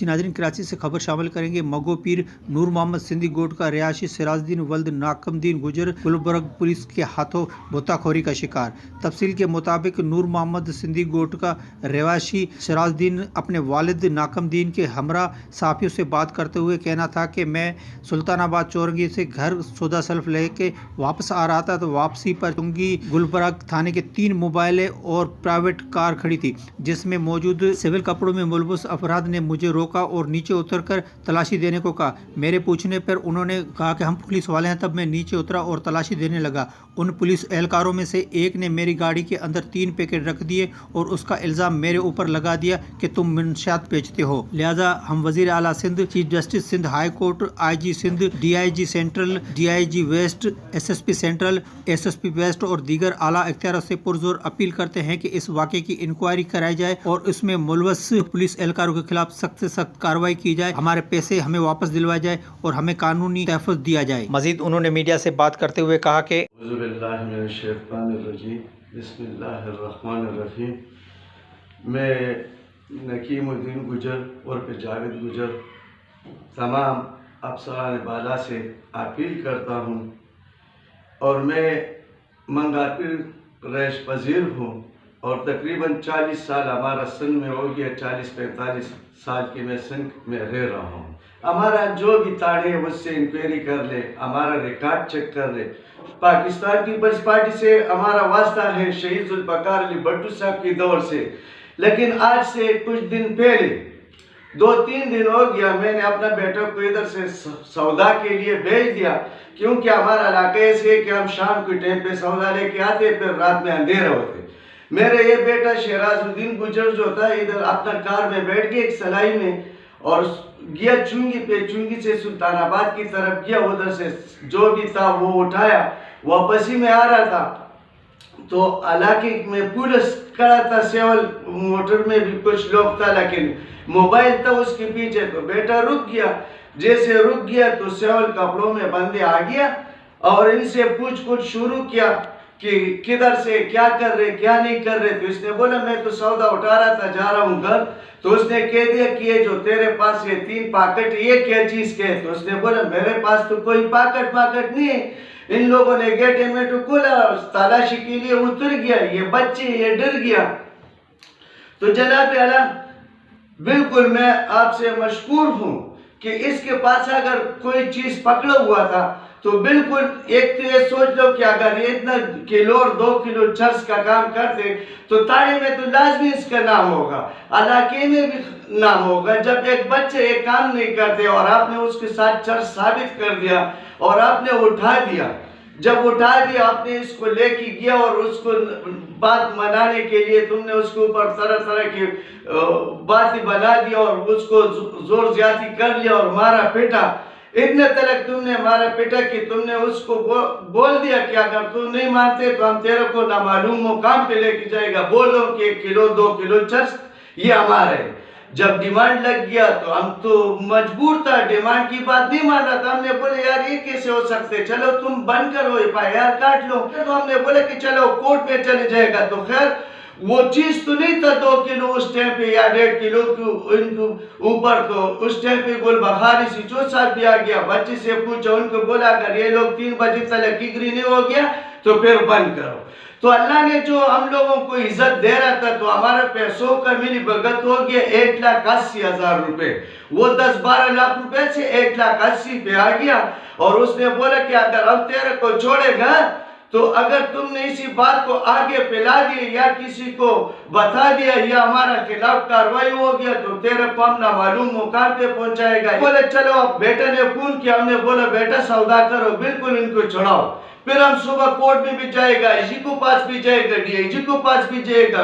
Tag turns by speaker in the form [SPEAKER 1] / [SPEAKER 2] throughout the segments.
[SPEAKER 1] जी नाज़रीन, कराची से खबर शामिल करेंगे। मगो पीर नूर मोहम्मद सिंधी गोट का रिहायशी सिराजुद्दीन वल्द नाकमदीन गुजर गुलबर्ग पुलिस के हाथों गोताखोरी का शिकार। तफसील के मुताबिक नूर मोहम्मद सिंधी गोट का रिहायशी सिराजुद्दीन अपने वालिद नाकमदीन के हमरा साफियों से बात करते हुए कहना था कि मैं सुल्तानाबाद चौरंगी से घर सौदा सल्फ लेके वापस आ रहा था, तो वापसी पर चुंगी गुलबर्ग थाने के 3 मोबाइलें और प्राइवेट कार खड़ी थी, जिसमें मौजूद सिविल कपड़ों में मुलबस अफराद ने मुझे रोका और नीचे उतरकर तलाशी देने को कहा। मेरे पूछने पर उन्होंने कहा कि हम पुलिस वाले हैं। तब मैं नीचे उतरा और तलाशी देने लगा। उन पुलिस एहलकारों में से एक ने मेरी गाड़ी के अंदर 3 पैकेट रख दिए और उसका इल्ज़ाम मेरे ऊपर लगा दिया कि तुम मंशियात बेचते हो। लिहाजा हम वज़ीर आला Sindh, chief justice Sindh high court, IG Sindh, DIG central, DIG west, SSP central, SSP west और दीगर आला इख्तियार से पुरजोर अपील करते हैं कि इस वाक़े की इंक्वायरी कराई जाए और उसमें मुलवस पुलिस एहलकारों के खिलाफ सख्त से सख्त कार्रवाई की जाए, हमारे पैसे हमें वापस दिलवाए जाए और हमें कानूनी तहफ़्फ़ुज़ दिया जाए। मज़ीद उन्होंने मीडिया से बात करते हुए कहा कि
[SPEAKER 2] मैं नकीमुद्दीन गुजर और जावेद गुजर तमाम अफसरान बाला से अपील करता हूँ और मैं मंगापीर रईस पजीर हूँ और तकरीबन 40 साल हमारा सिंध में हो गया। 40-45 साल की मैं सिंध में रह रहा हूँ। हमारा जो भी ताड़े है उससे इंक्वायरी कर ले, हमारा रिकॉर्ड चेक कर ले। पाकिस्तान पीपल्स पार्टी से हमारा वास्ता है शहीद जुल्फ़िकार अली भुट्टो साहब की दौर से, लेकिन आज से कुछ दिन पहले 2-3 दिन हो गया मैंने अपना बेटा को इधर से सौदा के लिए भेज दिया, क्योंकि हमारा इलाका ऐसे है कि हम शाम के टाइम पे सौदा लेके आते फिर रात में अंधेरा होते। मेरा ये बेटा सिराजुद्दीन गुजर जो था इधर अपना कार में बैठ गया एक सलाई में और गया चुंगी पे, चुंगी से सुल्तानाबाद की तरफ गया। उधर से जो भी था वो उठाया, वापस ही में आ रहा था तो इलाके में पुलिस खड़ा था, सेवल मोटर में भी कुछ लोग था, लेकिन मोबाइल था उसके पीछे। तो बेटा रुक गया, जैसे रुक गया तो सेवल कपड़ों में बंदे आ गया और इनसे पूछ शुरू किया कि किधर से, क्या कर रहे, क्या नहीं कर रहे। तो इसने बोला मैं तो सौदा उठा रहा था, जा रहा हूँ घर। तो उसने कह दिया कि ये जो तेरे पास ये 3 पैकेट ये क्या चीज़ के है। तो उसने बोला मेरे पास तो कोई पैकेट नहीं है। इन लोगों ने गेट में तो खोला, तलाशी के लिए उतर गया, ये बच्चे ये डर गया। तो जनाब आला बिल्कुल मैं आपसे मशकूर हूँ कि इसके पास अगर कोई चीज़ पकड़ा हुआ था तो बिल्कुल एक तो ये सोच लो कि अगर ये इतना किलो और 2 किलो चर्स का काम करते तो ताड़े में तो लाजमी इसका नाम होगा, इलाके में भी नाम होगा। जब एक बच्चे एक काम नहीं करते और आपने उसके साथ चर्स साबित कर दिया और आपने उठा दिया, जब उठा दिया आपने इसको लेके गया और उसको बात मनाने के लिए तुमने उसके ऊपर तरह की बातें बना दी और उसको जोर ज्यादती कर लिया और मारा पीटा। इतने तक तुमने मारा पीटा कि तुमने उसको बोल दिया कि अगर तुम नहीं मानते तो हम तेरे को नामालूम मुकाम पे लेके जाएगा, बोलो कि 1 किलो 2 किलो चर्स ये हमारे। जब डिमांड लग गया तो हम तो मजबूर था, डिमांड की बात नहीं मान रहा था। हमने बोले यार ये कैसे हो सकते, चलो तुम बंद करो, FIR काट लो। तो हमने बोले कि चलो कोर्ट में चले जाएगा। तो खैर वो चीज तो नहीं था 2 किलो उस टाइम पे या 1.5 किलो के ऊपर। तो उस टाइम पे गुलबहारी सिचो साहब भी आ गया, बच्चे से पूछा, उनको बोला अगर ये लोग 3 बजे तक किगरी नहीं हो गया तो फिर बंद करो। तो अल्लाह ने जो हम लोगों को इज्जत दे रहा था तो हमारा पैसों का मिली भगत हो गया 1,80,000 रुपए। वो 10-12 लाख रुपए से 1,80,000 पे आ गया और उसने बोला कि अगर हम तेरे को छोड़ेगा तो अगर तुमने इसी बात को आगे फैला दिया या किसी को बता दिया या हमारा खिलाफ कार्रवाई हो गया तो तेरे को हम नामालूम मुकाम पे पहुंचाएगा। बोले चलो अब बेटा ने फोन किया, हमने बोला बेटा सौदा करो, बिल्कुल इनको छुड़ाओ। फिर हम सुबह कोर्ट में भी जाएगा, IG को पास भी जाएगा, DIG को पास भी जाएगा।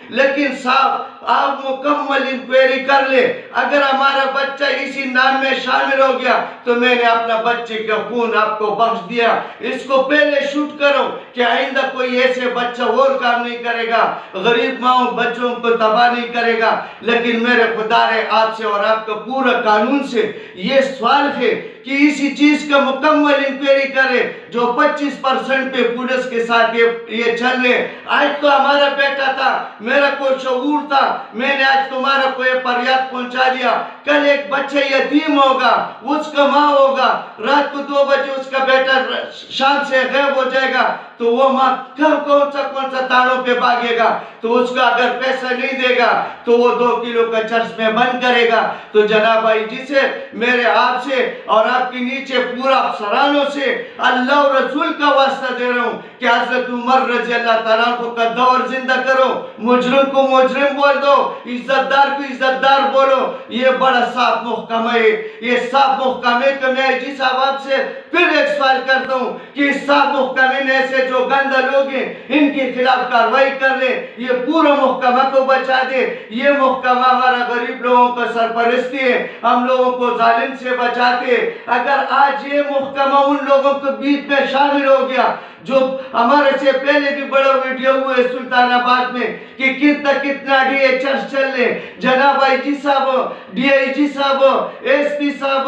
[SPEAKER 2] लेकिन साहब आप मुकम्मल इंक्वायरी कर ले, अगर हमारा बच्चा इसी नाम में शामिल हो गया तो मैंने अपना बच्चे का खून आपको बख्श दिया। इसको पहले शूट करो कि आइंदा कोई ऐसे बच्चा और काम नहीं करेगा, गरीब माओ बच्चों को तबाह नहीं करेगा। लेकिन मेरे खुदा रे आपसे और आपका पूरा कानून से ये सवाल है कि इसी चीज का मुकम्मल इंक्वायरी करे जो 25% पे पुलिस के साथ ये चल रहे। आज तो हमारा बेटा था, मेरा कोई शऊर था, मैंने आज तुम्हारा कोई फरियाद पहुंचा दिया, कल एक बच्चा यतीम होगा, उसका माँ होगा, रात को 2 बजे उसका बेटा शाम से गायब हो जाएगा, तो वो माँ कौन सा तारों पे भागेगा, तो उसका अगर पैसा नहीं देगा तो वो 2 किलो का चर्च में बंद करेगा। तो जनाब भाई जी से, मेरे आपसे और आपके नीचे पूरा अफसरानों से अल्लाह और रसूल का वास्ता दे रहा हूँ कि हज़रत उमर रज़ी अल्लाह तआला को का दौर जिंदा करो, मुजरिम को मुजरिम बोल दो, इज्जतदार को इज्जतदार बोलो। ये बड़ा साफ मुहकमा है, ये साफ मुहकमे को मैं जी साहब आपसे फिर एक सवाल करता हूँ कि इस साफ मुहकमे में से जो गंदा लोग हैं इनके खिलाफ कार्रवाई कर ले, ये पूरा मुहकमा को बचा दे। ये मुहकमा हमारा गरीब लोगों का सरपरस्ती है, हम लोगों को जालिम से बचाते। अगर आज ये मुहकमा उन लोगों के बीच में शामिल हो गया जो हमारे से पहले भी बड़ा वीडियो हुए सुल्तानाबाद में कि कितना DHS चल रहे, जनाब IG साहब, DIG साहब, SP साहब,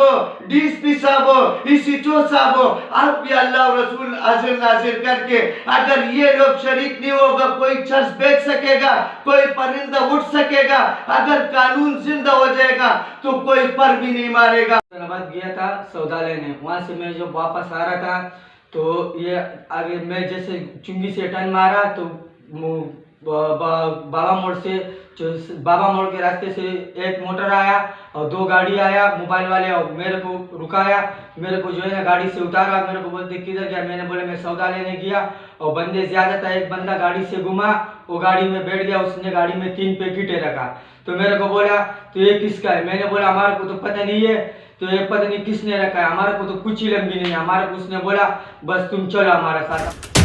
[SPEAKER 2] DSP साहब, ECO साहब, आप भी अल्लाह और रसूल हाजिर नाजिर करके अगर ये लोग शरीक नहीं होगा, कोई चर्च बेच सकेगा, कोई परिंदा उठ सकेगा, अगर कानून जिंदा हो जाएगा तो कोई पर भी नहीं मारेगा।
[SPEAKER 3] गया था सौदा लेने, वहाँ से मैं जब वापस आ रहा था तो ये आगे मैं जैसे चुंगी से टर्न मारा तो बाबा मोड़ के रास्ते से एक मोटर आया और 2 गाड़ी आया मोबाइल वाले, और मेरे को रुकाया, मेरे को जो है ना गाड़ी से उतारा, मेरे को बोलते किधर गया, मैंने बोला मैं सौदा लेने गया, और बंदे ज्यादा था, एक बंदा गाड़ी से घुमा, वो गाड़ी में बैठ गया, उसने गाड़ी में 3 पैकेट रखा, तो मेरे को बोला तो ये किसका है, मैंने बोला हमारे को तो पता नहीं है, तो ये पता नहीं किसने रखा है, हमारे को तो कुछ ही लंबी नहीं है, हमारे को उसने बोला बस तुम चलो हमारे साथ।